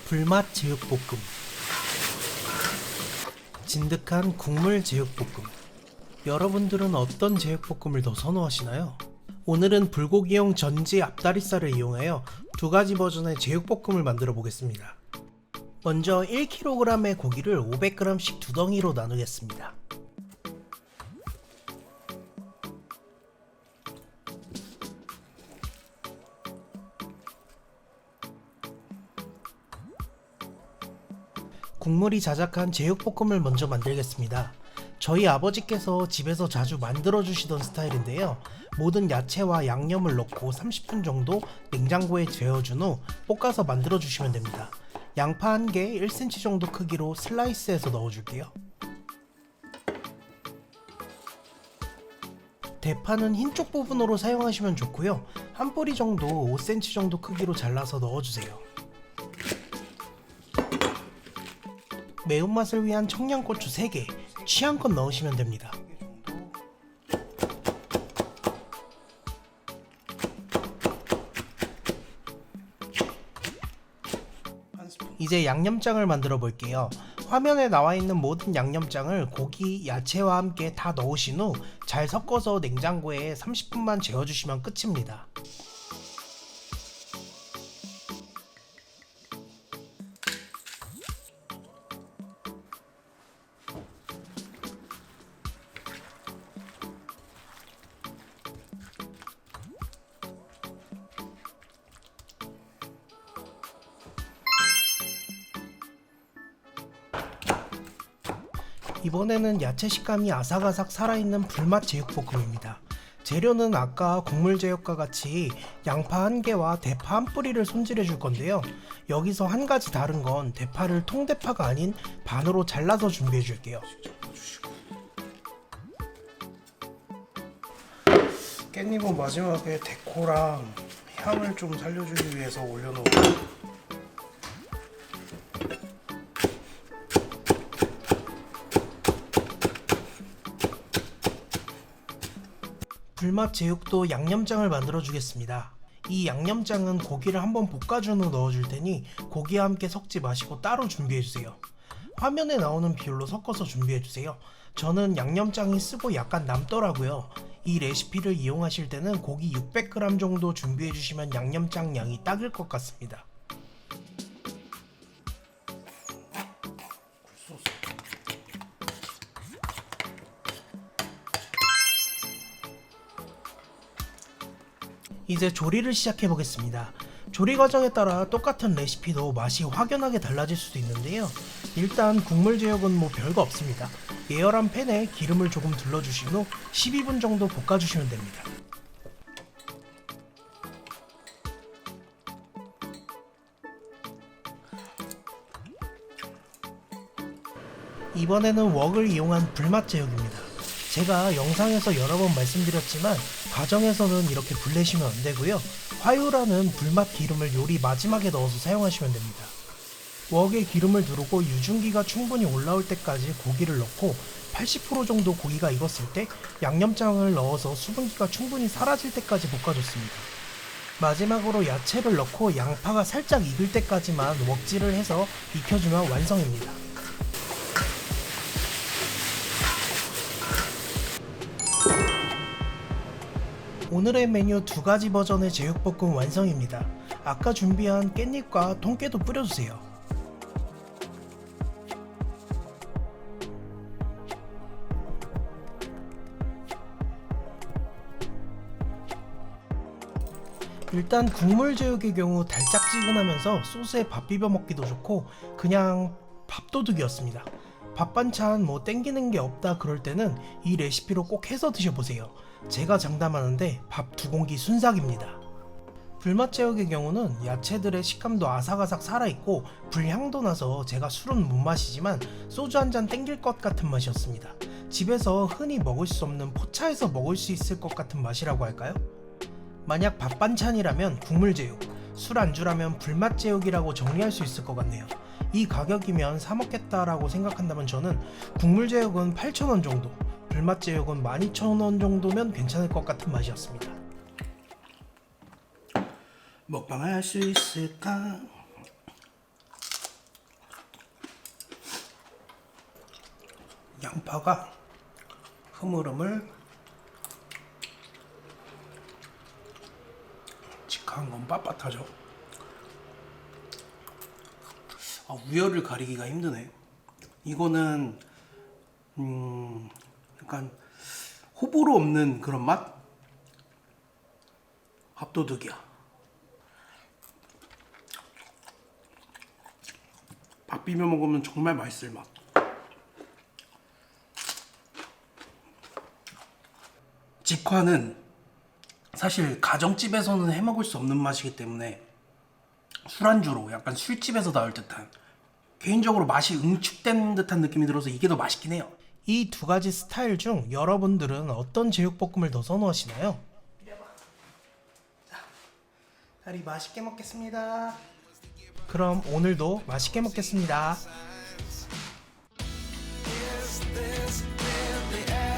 불맛 제육볶음, 진득한 국물 제육볶음. 여러분들은 어떤 제육볶음을 더 선호하시나요? 오늘은 불고기용 전지 앞다리살을 이용하여 두 가지 버전의 제육볶음을 만들어 보겠습니다. 먼저 1kg의 고기를 500g씩 두 덩이로 나누겠습니다. 국물이 자작한 제육볶음을 먼저 만들겠습니다. 저희 아버지께서 집에서 자주 만들어 주시던 스타일인데요. 모든 야채와 양념을 넣고 30분 정도 냉장고에 재워준 후 볶아서 만들어 주시면 됩니다. 양파 1개 1cm 정도 크기로 슬라이스해서 넣어줄게요. 대파는 흰쪽 부분으로 사용하시면 좋고요. 한 뿌리 정도 5cm 정도 크기로 잘라서 넣어주세요. 매운맛을 위한 청양고추 3개, 취향껏 넣으시면 됩니다. 이제 양념장을 만들어 볼게요. 화면에 나와 있는 모든 양념장을 고기, 야채와 함께 다 넣으신 후 잘 섞어서 냉장고에 30분만 재워주시면 끝입니다. 이번에는 야채 식감이 아삭아삭 살아있는 불맛 제육볶음입니다. 재료는 아까 국물 제육과 같이 양파 1개와 대파 1뿌리를 손질해 줄 건데요. 여기서 한 가지 다른 건 대파를 통대파가 아닌 반으로 잘라서 준비해 줄게요. 깻잎은 마지막에 데코랑 향을 좀 살려주기 위해서 올려놓고, 불맛 제육도 양념장을 만들어 주겠습니다. 이 양념장은 고기를 한번 볶아준 후 넣어줄 테니 고기와 함께 섞지 마시고 따로 준비해주세요. 화면에 나오는 비율로 섞어서 준비해주세요. 저는 양념장이 쓰고 약간 남더라고요. 이 레시피를 이용하실 때는 고기 600g 정도 준비해주시면 양념장 양이 딱일 것 같습니다. 이제 조리를 시작해 보겠습니다. 조리 과정에 따라 똑같은 레시피도 맛이 확연하게 달라질 수도 있는데요. 일단 국물 제육은 뭐 별거 없습니다. 예열한 팬에 기름을 조금 둘러주신 후 12분 정도 볶아주시면 됩니다. 이번에는 웍을 이용한 불맛 제육입니다. 제가 영상에서 여러 번 말씀드렸지만 가정에서는 이렇게 불 내시면 안 되고요. 화유라는 불맛 기름을 요리 마지막에 넣어서 사용하시면 됩니다. 웍에 기름을 두르고 유증기가 충분히 올라올 때까지 고기를 넣고 80% 정도 고기가 익었을 때 양념장을 넣어서 수분기가 충분히 사라질 때까지 볶아줬습니다. 마지막으로 야채를 넣고 양파가 살짝 익을 때까지만 웍질을 해서 익혀주면 완성입니다. 오늘의 메뉴 두 가지 버전의 제육볶음 완성입니다. 아까 준비한 깻잎과 통깨도 뿌려주세요. 일단 국물 제육의 경우 달짝지근하면서 소스에 밥 비벼 먹기도 좋고 그냥 밥도둑이었습니다. 밥 반찬 뭐 땡기는 게 없다 그럴 때는 이 레시피로 꼭 해서 드셔보세요. 제가 장담하는데 밥 2공기 순삭입니다. 불맛 제육의 경우는 야채들의 식감도 아삭아삭 살아있고 불향도 나서 제가 술은 못 마시지만 소주 한 잔 땡길 것 같은 맛이었습니다. 집에서 흔히 먹을 수 없는 포차에서 먹을 수 있을 것 같은 맛이라고 할까요? 만약 밥 반찬이라면 국물 제육, 술 안주라면 불맛 제육이라고 정리할 수 있을 것 같네요. 이 가격이면 사 먹겠다라고 생각한다면 저는 국물 제육은 8,000원 정도, 불맛 제육은 12,000원 정도면 괜찮을 것 같은 맛이었습니다. 먹방할 수 있을까? 양파가 흐물흐물 직화한 건 빳빳하죠. 우열을 가리기가 힘드네. 이거는 약간 호불호 없는 그런 맛? 밥도둑이야. 밥 비벼 먹으면 정말 맛있을 맛. 직화는 사실 가정집에서는 해먹을 수 없는 맛이기 때문에 술안주로 약간 술집에서 나올 듯한, 개인적으로 맛이 응축된 듯한 느낌이 들어서 이게 더 맛있긴 해요. 이 두 가지 스타일 중 여러분들은 어떤 제육볶음을 더 선호하시나요? 자, 다리 맛있게 먹겠습니다. 그럼 오늘도 맛있게 먹겠습니다.